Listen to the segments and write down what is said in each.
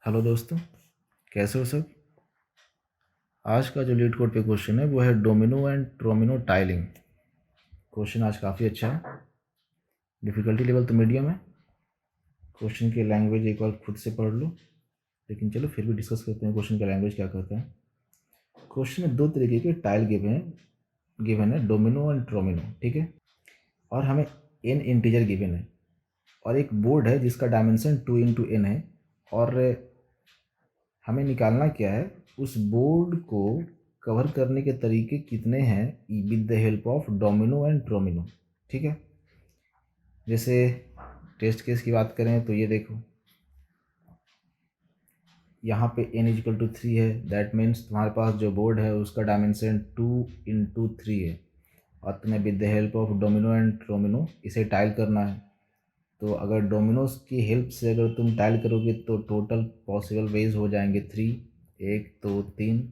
Hello दोस्तों, कैसे हो सब। आज का जो लीड कोड पे क्वेश्चन है वो है डोमिनो एंड ट्रोमिनो टाइलिंग। क्वेश्चन आज काफ़ी अच्छा है। डिफ़िकल्टी लेवल तो मीडियम है। क्वेश्चन की लैंग्वेज एक बार खुद से पढ़ लो, लेकिन चलो फिर भी डिस्कस करते हैं क्वेश्चन का लैंग्वेज क्या कहता है। क्वेश्चन में दो तरीके के टाइल गिवन है डोमिनो एंड ट्रोमिनो, ठीक है। और हमें एन इंटीजर गिवन है और एक बोर्ड है जिसका डायमेंशन 2 × n है। और हमें निकालना क्या है, उस बोर्ड को कवर करने के तरीके कितने हैं with the help of domino and tromino, ठीक है। जैसे टेस्ट केस की बात करें तो ये देखो, यहाँ पे n = 3 है। दैट मीन्स तुम्हारे पास जो बोर्ड है उसका डायमेंशन 2 × 3 है और तुम्हें with the help of domino and tromino इसे टाइल करना है। तो अगर डोमिनोज की हेल्प से अगर तुम टाइल करोगे तो टोटल पॉसिबल वेज हो जाएंगे 3, 1 2 3।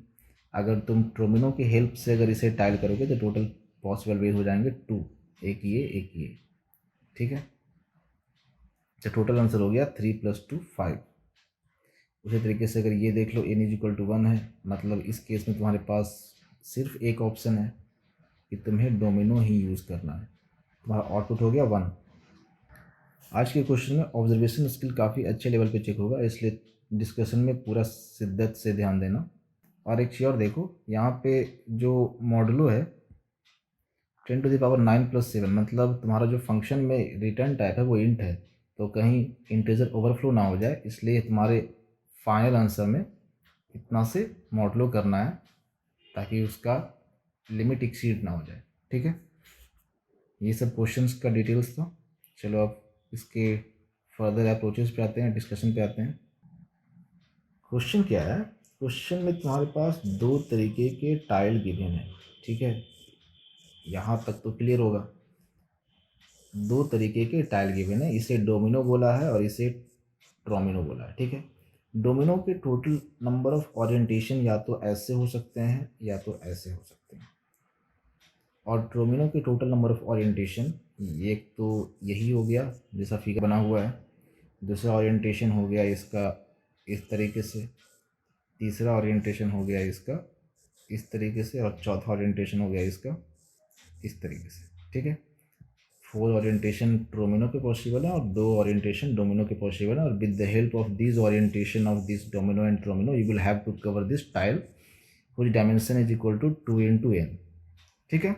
अगर तुम ट्रोमिनो की हेल्प से अगर इसे टाइल करोगे तो टोटल पॉसिबल वेज हो जाएंगे 2, एक ये, ठीक है। तो टोटल आंसर हो गया 3 + 2 5। उसी तरीके से अगर ये देख लो n = 1 है, मतलब इस केस में तुम्हारे पास सिर्फ एक ऑप्शन है कि तुम्हें डोमिनो ही यूज़ करना है। तुम्हारा आउटपुट हो गया 1। आज के क्वेश्चन में ऑब्जर्वेशन स्किल काफ़ी अच्छे लेवल पे चेक होगा, इसलिए डिस्कशन में पूरा शिद्दत से ध्यान देना। और एक चीज़ और देखो, यहाँ पे जो मॉडुलो है 10⁻9 + 7, मतलब तुम्हारा जो फंक्शन में रिटर्न टाइप है वो इंट है, तो कहीं इंटीजर ओवरफ्लो ना हो जाए, इसलिए तुम्हारे फाइनल आंसर में इतना से मॉडुलो करना है ताकि उसका लिमिट एक्सीड ना हो जाए, ठीक है। ये सब क्वेश्चंस का डिटेल्स था। चलो अब इसके फर्दर अप्रोचेस पे आते हैं, डिस्कशन पे आते हैं। क्वेश्चन क्या है, क्वेश्चन में तुम्हारे पास दो तरीके के टाइल गिवन है, ठीक है। यहाँ तक तो क्लियर होगा। दो तरीके के टाइल गिवन है, इसे डोमिनो बोला है और इसे ट्रोमिनो बोला है, ठीक है। डोमिनो के टोटल नंबर ऑफ ओरिएंटेशन या तो ऐसे हो सकते हैं या तो ऐसे हो सकते हैं, और ट्रोमिनो के टोटल नंबर ऑफ ओरिएंटेशन एक तो यही हो गया जैसा फिगर बना हुआ है, दूसरा ओरिएंटेशन हो गया इसका इस तरीके से, तीसरा ओरिएंटेशन हो गया इसका इस तरीके से, और चौथा ओरिएंटेशन हो गया इसका इस तरीके से, ठीक है। 4 ओरिएंटेशन ट्रोमिनो के पॉसिबल है और 2 ओरिएंटेशन डोमिनो के पॉसिबल है, और with the help of this orientation of this domino and tromino you will have to cover this tile which dimension is equal to 2 × n, ठीक है।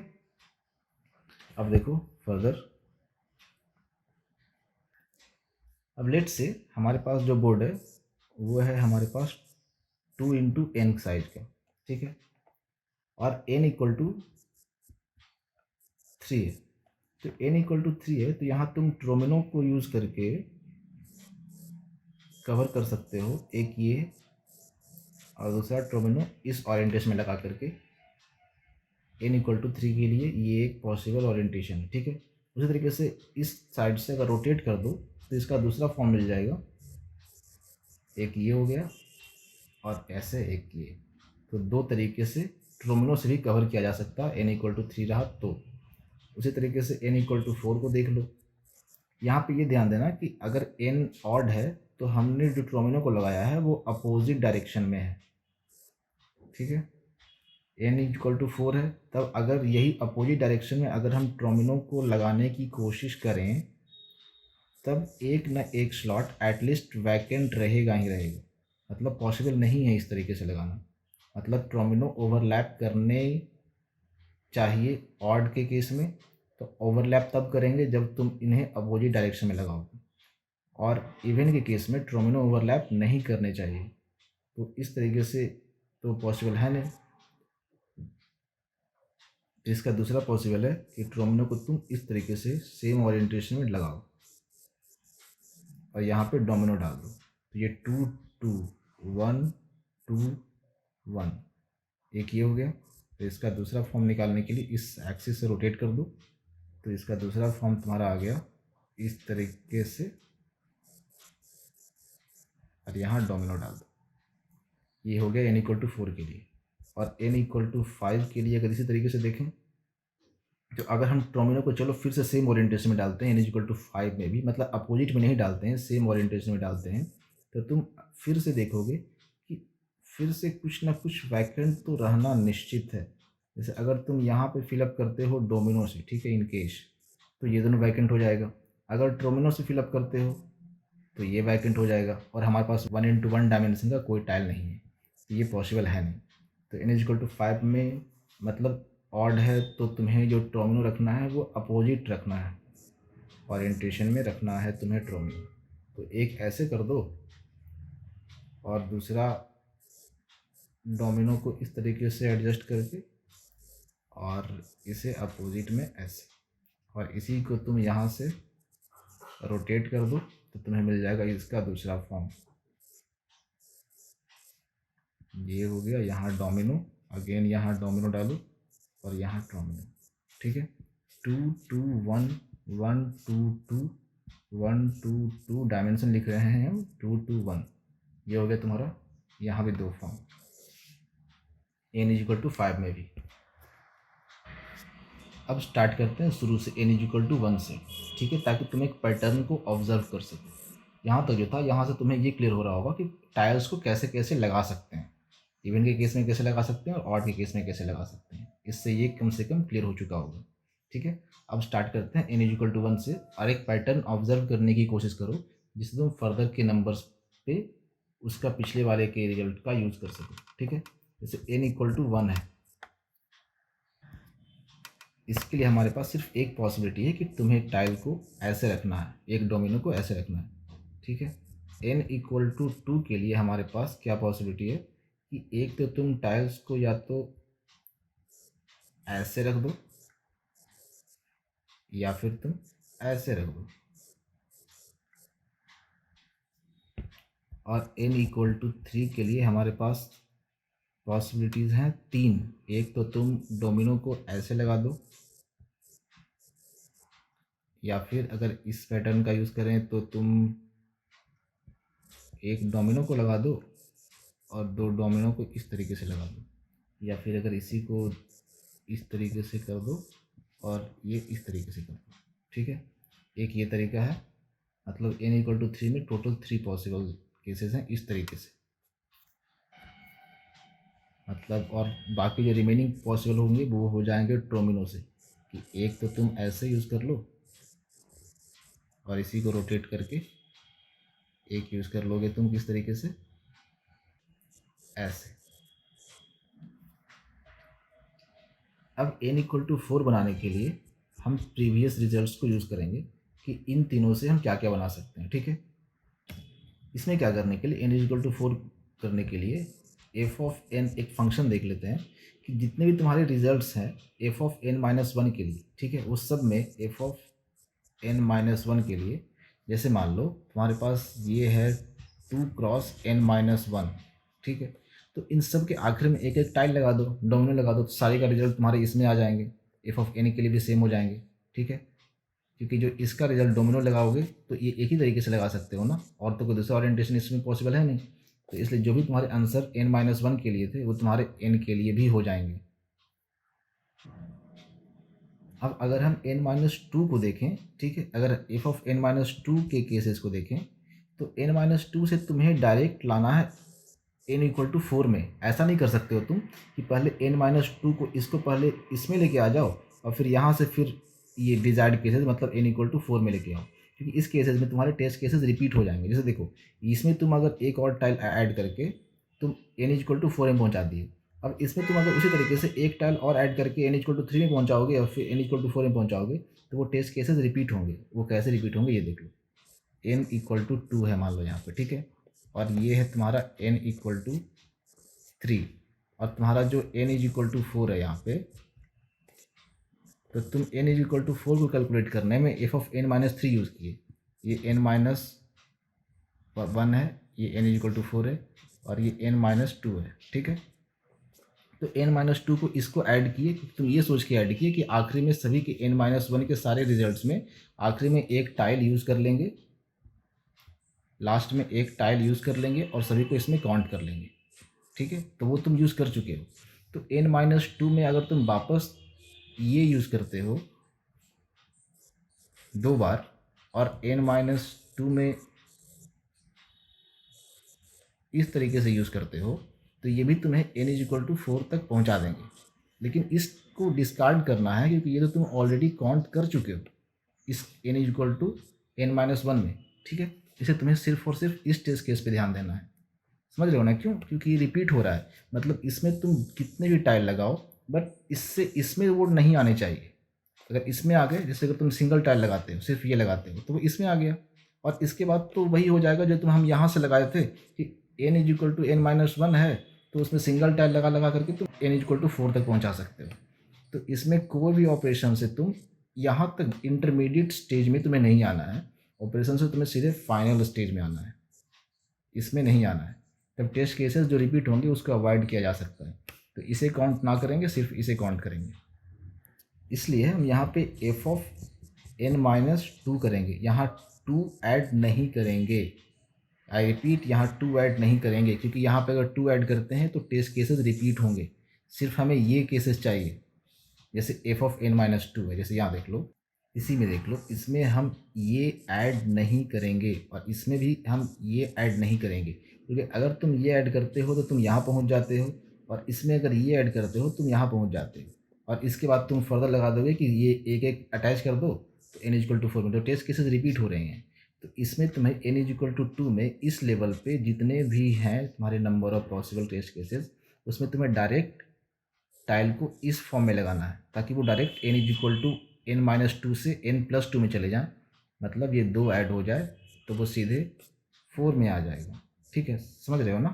अब देखो फर्दर, अब लेट से हमारे पास जो बोर्ड है वो है हमारे पास 2 × n साइज का, ठीक है, और n = 3 है। तो n = 3 है, तो यहाँ तुम ट्रोमिनो को यूज़ करके कवर कर सकते हो, एक ये और दूसरा ट्रोमिनो इस ओरिएंटेशन में लगा करके। n = 3 के लिए ये एक पॉसिबल ओरिएंटेशन है, ठीक है। उसी तरीके से इस साइड से अगर रोटेट कर दो तो इसका दूसरा फॉर्म मिल जाएगा, एक ये हो गया और ऐसे एक ये। तो दो तरीके से ट्रोमिनो से भी कवर किया जा सकता है, n = 3 रहा तो। उसी तरीके से n = 4 को देख लो। यहाँ पे ये ध्यान देना कि अगर n ऑड है तो हमने जो ट्रोमिनो को लगाया है वो अपोजिट डायरेक्शन में है, ठीक है। n = 4 है, तब अगर यही अपोजिट डायरेक्शन में अगर हम ट्रोमिनो को लगाने की कोशिश करें तब एक न एक स्लॉट एटलीस्ट वैकेंट रहेगा ही रहेगा, मतलब पॉसिबल नहीं है इस तरीके से लगाना। मतलब ट्रोमिनो ओवरलैप करने चाहिए ऑड के केस में, तो ओवरलैप तब करेंगे जब तुम इन्हें अपोजिट डायरेक्शन में लगाओगे, और इवन के केस में ट्रोमिनो ओवरलैप नहीं करने चाहिए। तो इस तरीके से तो पॉसिबल है नहीं। जिसका दूसरा पॉसिबल है कि ट्रोमिनो को तुम इस तरीके से सेम ओरिएंटेशन में लगाओ और यहाँ पे डोमिनो डाल दो, तो ये 2 2 1 2 1, एक ये हो गया। तो इसका दूसरा फॉर्म निकालने के लिए इस एक्सिस से रोटेट कर दो, तो इसका दूसरा फॉर्म तुम्हारा आ गया इस तरीके से, और यहाँ डोमिनो डाल दो। ये हो गया n = 4 के लिए। और n = 5 के लिए अगर इसी तरीके से देखें तो अगर हम ट्रोमिनो को चलो फिर से सेम ओरिएंटेशन में डालते हैं n = 5 में भी, मतलब अपोजिट में नहीं डालते हैं, सेम ओरिएंटेशन में डालते हैं, तो तुम फिर से देखोगे कि फिर से कुछ ना कुछ वैकेंट तो रहना निश्चित है। जैसे अगर तुम यहाँ पे फिलअप करते हो डोमिनो से, ठीक है, इन केस, तो ये दोनों वैकेंट हो जाएगा। अगर डोमिनो से फिलअप करते हो तो ये वैकेंट हो जाएगा, और हमारे पास 1x1 डायमेंशन का कोई टाइल नहीं है, तो ये पॉसिबल है नहीं। तो n=5 में मतलब ऑड है, तो तुम्हें जो डोमिनो रखना है वो अपोजिट रखना है, ओरिएंटेशन में रखना है तुम्हें डोमिनो। तो एक ऐसे कर दो और दूसरा डोमिनो को इस तरीके से एडजस्ट करके, और इसे अपोजिट में ऐसे, और इसी को तुम यहाँ से रोटेट कर दो तो तुम्हें मिल जाएगा इसका दूसरा फॉर्म। ये हो गया यहाँ डोमिनो, अगेन यहाँ डोमिनो डालो और यहाँ डोमिनो, ठीक है। 2 2 1 1 2 2 1 2 2 डायमेंशन लिख रहे हैं हम, 2 2 1। ये हो गया तुम्हारा यहाँ भी दो फॉर्म n=5 में भी। अब स्टार्ट करते हैं शुरू से n=1 से, ठीक है, ताकि तुम एक पैटर्न को ऑब्जर्व कर सको। यहाँ तक जो था, यहाँ से तुम्हें ये क्लियर हो रहा होगा कि टाइल्स को कैसे कैसे लगा सकते हैं, इवन के केस में कैसे लगा सकते हैं और ऑड के केस में कैसे लगा सकते हैं। इससे ये कम से कम क्लियर हो चुका होगा, ठीक है। अब स्टार्ट करते हैं n=1 से, और एक पैटर्न ऑब्जर्व करने की कोशिश करो जिससे तुम फर्दर के नंबर्स पे उसका पिछले वाले के रिजल्ट का यूज़ कर सको, ठीक है। जैसे n=1 है, इसके लिए हमारे पास सिर्फ एक पॉसिबिलिटी है कि तुम्हें टाइल को ऐसे रखना है, एक डोमिनो को ऐसे रखना है, ठीक है। n=2 के लिए हमारे पास क्या पॉसिबिलिटी है कि एक तो तुम टाइल्स को या तो ऐसे रख दो या फिर तुम ऐसे रख दो, और n=3 के लिए हमारे पास पॉसिबिलिटीज़ हैं 3। एक तो तुम डोमिनो को ऐसे लगा दो, या फिर अगर इस पैटर्न का यूज़ करें तो तुम एक डोमिनो को लगा दो और दो डोमिनो को इस तरीके से लगा दो, या फिर अगर इसी को इस तरीके से कर दो और ये इस तरीके से कर दो, ठीक है। एक ये तरीका है, मतलब n=3 में टोटल 3 पॉसिबल केसेस हैं इस तरीके से, मतलब, और बाकी जो रिमेनिंग पॉसिबल होंगे वो हो जाएंगे डोमिनो से, कि एक तो तुम ऐसे यूज़ कर लो और इसी को रोटेट करके एक यूज़ कर लोगे तुम किस तरीके से, ऐसे। अब n=4 बनाने के लिए हम प्रीवियस रिजल्ट्स को यूज़ करेंगे कि इन तीनों से हम क्या क्या बना सकते हैं, ठीक है। इसमें क्या करने के लिए, n=4 करने के लिए f(n) एक फंक्शन देख लेते हैं कि जितने भी तुम्हारे रिजल्ट्स हैं f(n-1) के लिए, ठीक है, उस सब में f(n-1) के लिए, जैसे मान लो तुम्हारे पास ये है 2x(n-1), ठीक है, तो इन सब के आखिर में एक एक टाइल लगा दो, डोमिनो लगा दो, तो सारे का रिजल्ट तुम्हारे इसमें आ जाएंगे, f(n) के लिए भी सेम हो जाएंगे, ठीक है। क्योंकि जो इसका रिजल्ट डोमिनो लगाओगे तो ये एक ही तरीके से लगा सकते हो ना, और तो कोई दूसरा ओरिएंटेशन इसमें पॉसिबल है नहीं। तो इसलिए जो भी तुम्हारे आंसर n-1 के लिए थे वो तुम्हारे n के लिए भी हो जाएंगे। अब अगर हम n-2 को देखें, ठीक है, अगर f(n-2) के केसेस को देखें तो n-2 से तुम्हें डायरेक्ट लाना है n=4 में। ऐसा नहीं कर सकते हो तुम कि पहले n-2 को इसको पहले इसमें लेके आ जाओ और फिर यहाँ से फिर ये डिजायर्ड केसेस मतलब n=4 में लेके आओ, क्योंकि इस केसेस में तुम्हारे टेस्ट केसेस रिपीट हो जाएंगे। जैसे देखो, इसमें तुम अगर एक और टाइल ऐड करके तुम n=4 में पहुँचा दिए, अब इसमें तुम अगर उसी तरीके से एक टाइल और ऐड करके n=3 में पहुँचाओगे और फिर n=4 में पहुँचाओगे तो वो टेस्ट केसेस रिपीट होंगे। वो कैसे रिपीट होंगे ये देख लो, n=2 है मान लो यहाँ पे, ठीक है, और ये है तुम्हारा n=3, और तुम्हारा जो n=4 है यहाँ पे, तो तुम n=4 को कैलकुलेट करने में f(n-3) यूज़ किए। ये n-1 है, ये n=4 है, और ये n-2 है, ठीक है। तो n-2 को इसको ऐड किए, तुम ये सोच के ऐड किए कि आखिरी में सभी के n-1 के सारे रिजल्ट्स में आखिरी में एक टाइल यूज़ कर लेंगे, लास्ट में एक टाइल यूज़ कर लेंगे और सभी को इसमें काउंट कर लेंगे, ठीक है। तो वो तुम यूज़ कर चुके हो। तो n-2 में अगर तुम वापस ये यूज़ करते हो 2 बार, और n-2 में इस तरीके से यूज़ करते हो तो ये भी तुम्हें n=4 तक पहुंचा देंगे। लेकिन इसको डिस्कार्ड करना है क्योंकि ये तो तुम ऑलरेडी काउंट कर चुके हो इस n=n-1 में, ठीक है। इसे तुम्हें सिर्फ और सिर्फ इस टेस्ट केस पे ध्यान देना है। समझ रहे हो ना क्यों? क्योंकि ये रिपीट हो रहा है। मतलब इसमें तुम कितने भी टाइल लगाओ बट इससे इसमें वो नहीं आने चाहिए। अगर इसमें आ गए, जैसे अगर तुम सिंगल टाइल लगाते हो, सिर्फ ये लगाते हो, तो वो इसमें आ गया और इसके बाद तो वही हो जाएगा जो तुम हम यहाँ से लगाए थे कि n=n-1 है, तो उसमें सिंगल टाइल लगा लगा करके तुम n=4 तक पहुँचा सकते हो। तो इसमें कोई भी ऑपरेशन से तुम यहाँ तक इंटरमीडिएट स्टेज में तुम्हें नहीं आना है। ऑपरेशन से तुम्हें सीधे फाइनल स्टेज में आना है, इसमें नहीं आना है। तब टेस्ट केसेस जो रिपीट होंगे उसको अवॉइड किया जा सकता है। तो इसे काउंट ना करेंगे, सिर्फ इसे काउंट करेंगे। इसलिए हम यहाँ पे f(n-2) करेंगे, यहाँ 2 ऐड नहीं करेंगे। आई रिपीट, यहाँ 2 ऐड नहीं करेंगे क्योंकि यहाँ पे अगर 2 ऐड करते हैं तो टेस्ट केसेस रिपीट होंगे। सिर्फ हमें ये केसेस चाहिए। जैसे f(n-2) है, जैसे यहाँ देख लो, इसी में देख लो, इसमें हम ये ऐड नहीं करेंगे और इसमें भी हम ये ऐड नहीं करेंगे क्योंकि अगर तुम ये ऐड करते हो तो तुम यहाँ पहुँच जाते हो और इसमें अगर ये ऐड करते हो तुम यहाँ पहुँच जाते हो और इसके बाद तुम फर्दर लगा दोगे कि ये एक एक अटैच कर दो तो n=4 में, तो टेस्ट केसेस रिपीट हो रहे हैं। तो इसमें तुम्हें n=2 में इस लेवल पे जितने भी हैं तुम्हारे number of possible test cases, उसमें तुम्हें डायरेक्ट टाइल को इस फॉर्म में लगाना है ताकि वो डायरेक्ट n=n-2 से n+2 में चले जाएं। मतलब ये 2 ऐड हो जाए तो वो सीधे 4 में आ जाएगा। ठीक है, समझ रहे हो ना?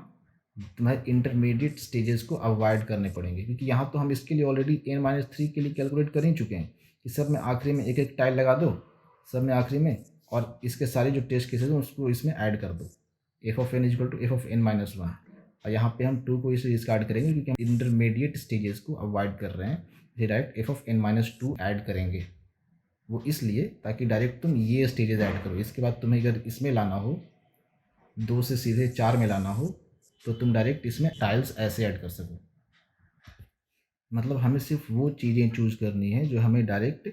तुम्हें इंटरमीडिएट स्टेजेस को अवॉइड करने पड़ेंगे क्योंकि यहाँ तो हम इसके लिए ऑलरेडी n-3 के लिए कैलकुलेट कर ही चुके हैं कि सब में आखिरी में एक एक टाइल लगा दो, सब में आखिरी में, और इसके सारे जो टेस्ट केसेस हैं उसको इसमें ऐड कर दो। f(n=f(n-1) और यहाँ पे हम 2 को इसे डिस्कार्ड करेंगे क्योंकि हम इंटरमीडिएट स्टेजेस को अवॉइड कर रहे हैं। ये डायरेक्ट f(n-2) ऐड करेंगे, वो इसलिए ताकि डायरेक्ट तुम ये स्टेजेस ऐड करो। इसके बाद तुम्हें अगर इसमें लाना हो, 2 से सीधे 4 में लाना हो, तो तुम डायरेक्ट इसमें टाइल्स ऐसे ऐड कर सको। मतलब हमें सिर्फ वो चीज़ें चूज़ करनी है जो हमें डायरेक्ट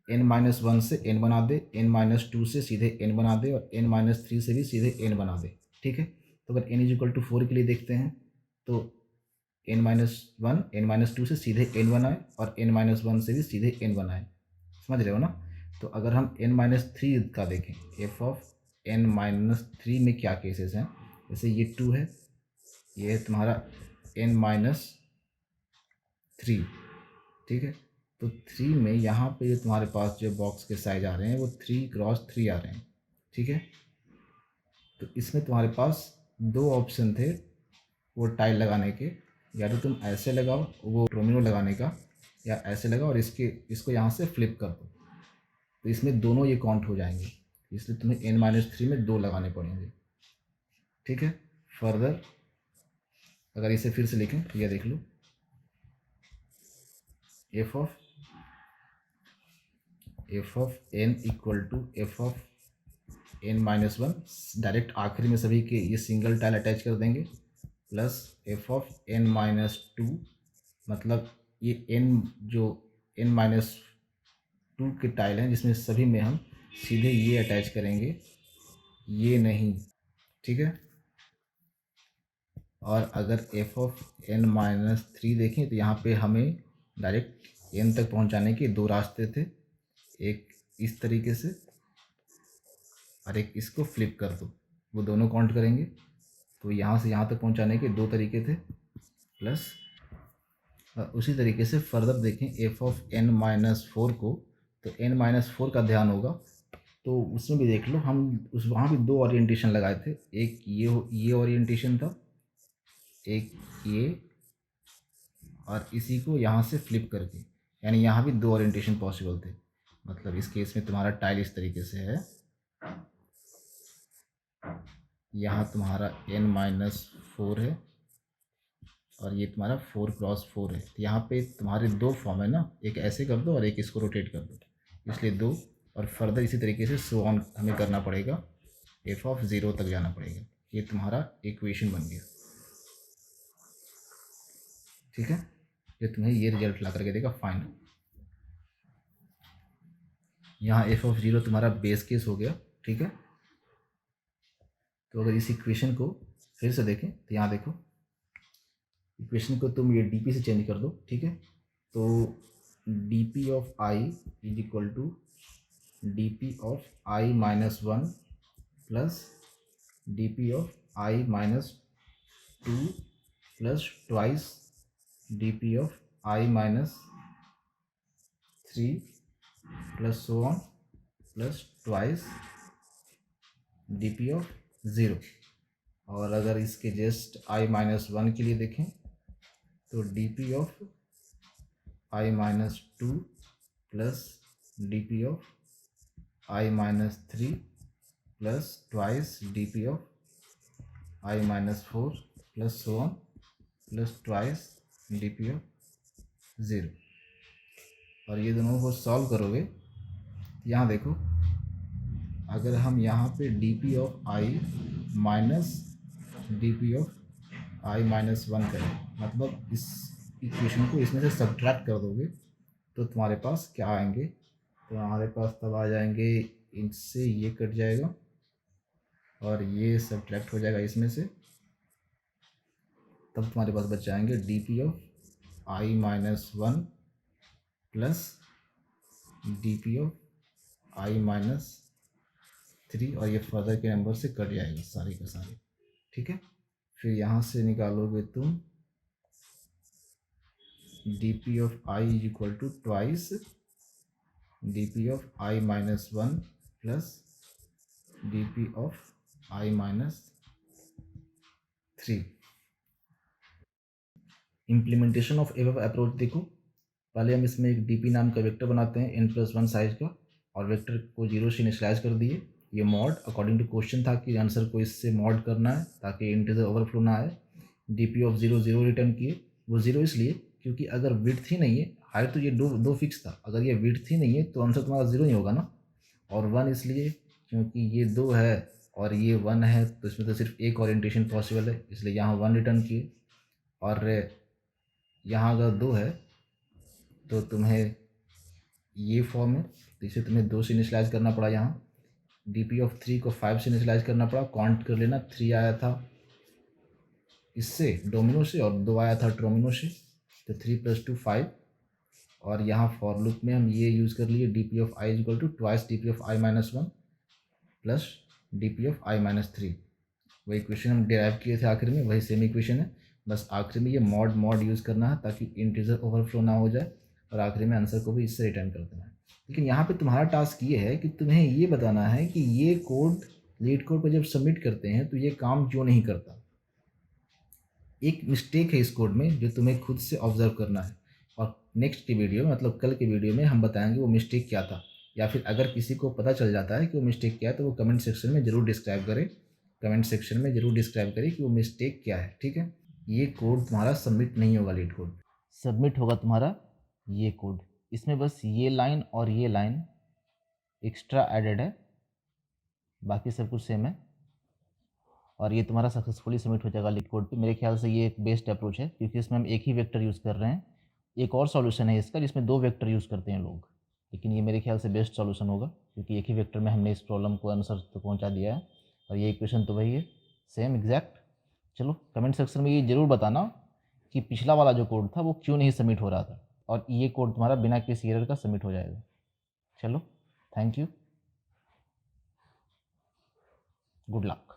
n-1 से n बना दे, n-2 से सीधे n बना दे और n-3 से भी सीधे n बना दे। ठीक है, तो अगर n=4 के लिए देखते हैं तो n-1 n-2 से सीधे n बनाए और n-1 से भी सीधे n बनाए। समझ रहे हो ना? तो अगर हम n-3 का देखें, f(n-3) में क्या केसेस हैं, जैसे ये 2 है, ये है तुम्हारा n-3, ठीक है। तो 3 में यहाँ पे जो तुम्हारे पास जो बॉक्स के साइज आ रहे हैं वो 3x3 आ रहे हैं, ठीक है। तो इसमें तुम्हारे पास 2 ऑप्शन थे वो टाइल लगाने के, या तो तुम ऐसे लगाओ वो डोमिनो लगाने का, या ऐसे लगाओ और इसको यहाँ से फ्लिप कर दो, तो इसमें दोनों ये काउंट हो जाएंगे, इसलिए तुम्हें n-3 में 2 लगाने पड़ेंगे। ठीक है, फर्दर अगर इसे फिर से लिखें तो यह देख लो, f(n=f(n-1), डायरेक्ट आखिरी में सभी के ये सिंगल टाइल अटैच कर देंगे, प्लस f(n-2), मतलब ये n जो n-2 के टाइल हैं जिसमें सभी में हम सीधे ये अटैच करेंगे, ये नहीं। ठीक है, और अगर f(n-3) देखें तो यहाँ पे हमें डायरेक्ट n तक पहुँचाने के 2 रास्ते थे, एक इस तरीके से और एक इसको फ्लिप कर दो, वो दोनों काउंट करेंगे। तो यहाँ से यहाँ तक पहुँचाने के 2 तरीके थे, प्लस उसी तरीके से फर्दर देखें f(n-4) को, तो n-4 का ध्यान होगा तो उसमें भी देख लो, हम उस वहाँ भी 2 ओरिएंटेशन लगाए थे, एक ये ओरिएंटेशन था, एक ये, और इसी को यहाँ से फ्लिप करके, यानी यहाँ भी 2 ओरिएंटेशन पॉसिबल थे। मतलब इस केस में तुम्हारा टाइल इस तरीके से है, यहाँ तुम्हारा n-4 है और ये तुम्हारा 4x4 है। तो यहाँ पे तुम्हारे 2 फॉर्म है ना, एक ऐसे कर दो और एक इसको रोटेट कर दो, इसलिए 2, और फर्दर इसी तरीके से सो ऑन हमें करना पड़ेगा, f(0) तक जाना पड़ेगा। ये तुम्हारा इक्वेशन बन गया। ठीक है, ये तुम्हें ये रिजल्ट ला करके देगा फाइनल। यहाँ f(0) तुम्हारा बेस केस हो गया। ठीक है, तो अगर इस इक्वेशन को फिर से देखें तो यहाँ देखो इक्वेशन को तुम ये डी से चेंज कर दो, ठीक है। तो D P of I is equal to D P of I minus one plus D P of I minus two plus twice D P of I minus three plus so on plus twice D P of zero. और अगर इसके just I minus one के लिए देखें तो D P of I minus two plus D P of I minus three plus twice D P of I minus four plus so on plus twice D P of zero. और ये दोनों को solve करोगे, यहाँ देखो अगर हम यहाँ पे D P of I minus D P of I minus one करें, मतलब इस इक्वेशन को इसमें से सब्ट्रैक्ट कर दोगे तो तुम्हारे पास क्या आएंगे, तो हमारे पास तब आ जाएंगे, इनसे ये कट जाएगा और ये सब्ट्रैक्ट हो जाएगा इसमें से, तब तुम्हारे पास बच जाएंगे D P of I minus one plus D P of I minus three, और ये फर्दर के नंबर से कट जाएगा सारे के सारे, ठीक है। फिर यहाँ से निकालोगे तुम D P of I is equal to twice D P of I minus one plus D P of I minus three. Implementation of above approach देखो, पहले हम इसमें एक डी पी नाम का वेक्टर बनाते हैं n+1 साइज का, और वेक्टर को जीरो से इनिशियलाइज कर दिए। ये मॉड अकॉर्डिंग टू क्वेश्चन था कि आंसर को इससे मॉड करना है ताकि इंटीजर ओवरफ्लो ना आए। D P of zero zero return किए, वो ज़ीरो इसलिए क्योंकि अगर विड्थ ही नहीं है, हाइट तो ये दो फिक्स था, अगर ये विड्थ ही नहीं है तो आंसर तुम्हारा ज़ीरो ही होगा ना। और वन इसलिए क्योंकि ये दो है और ये वन है, तो इसमें तो सिर्फ एक ओरिएंटेशन पॉसिबल है, इसलिए यहाँ वन रिटर्न किए। और यहाँ अगर दो है तो तुम्हें ये फॉर्म है, तो इसे तुम्हें दो से इनिशियलाइज करना पड़ा। यहाँ डी पी ऑफ थ्री को फाइव से इनिशियलाइज करना पड़ा, काउंट कर लेना, थ्री आया था इससे डोमिनो से और दो आया था ट्रोमिनो से, तो थ्री प्लस टू फाइव। और यहाँ फॉर लूप में हम ये यूज़ कर लिए D P of I equal to twice D P of I minus one plus D P of I minus three. वही इक्वेशन हम डिराइव किए थे आखिर में, वही सेम इक्वेशन है, बस आखिर में ये मॉड यूज़ करना है ताकि इंटीजर ओवरफ्लो ना हो जाए, और आखिरी में आंसर को भी इससे रिटर्न कर देना है। लेकिन यहाँ पे तुम्हारा टास्क ये है कि तुम्हें ये बताना है कि ये कोड लीड कोड पर जब सबमिट करते हैं तो ये काम क्यों नहीं करता। एक मिस्टेक है इस कोड में जो तुम्हें खुद से ऑब्जर्व करना है, और नेक्स्ट की वीडियो में, मतलब कल की वीडियो में हम बताएंगे वो मिस्टेक क्या था, या फिर अगर किसी को पता चल जाता है कि वो मिस्टेक क्या है तो वो कमेंट सेक्शन में ज़रूर डिस्क्राइब करे, कमेंट सेक्शन में ज़रूर डिस्क्राइब करें कि वो मिस्टेक क्या है, ठीक है। ये कोड तुम्हारा सबमिट नहीं होगा, लीड कोड सबमिट होगा तुम्हारा ये कोड, इसमें बस ये लाइन और ये लाइन एक्स्ट्रा एडेड है, बाकी सब कुछ सेम है, और ये तुम्हारा सक्सेसफुली सबमिट हो जाएगा लीड कोड पे। मेरे ख्याल से ये एक बेस्ट अप्रोच है क्योंकि इसमें हम एक ही वेक्टर यूज़ कर रहे हैं। एक और सॉल्यूशन है इसका जिसमें दो वेक्टर यूज़ करते हैं लोग, लेकिन ये मेरे ख्याल से बेस्ट सॉल्यूशन होगा क्योंकि एक ही वेक्टर में हमने इस प्रॉब्लम को आंसर तक पहुँचा दिया है, और ये इक्वेशन तो वही है सेम एग्जैक्ट। चलो कमेंट सेक्शन में ये ज़रूर बताना कि पिछला वाला जो कोड था वो क्यों नहीं सबमिट हो रहा था, और ये कोड तुम्हारा बिना किसी एरर का सबमिट हो जाएगा। चलो थैंक यू, गुड लक।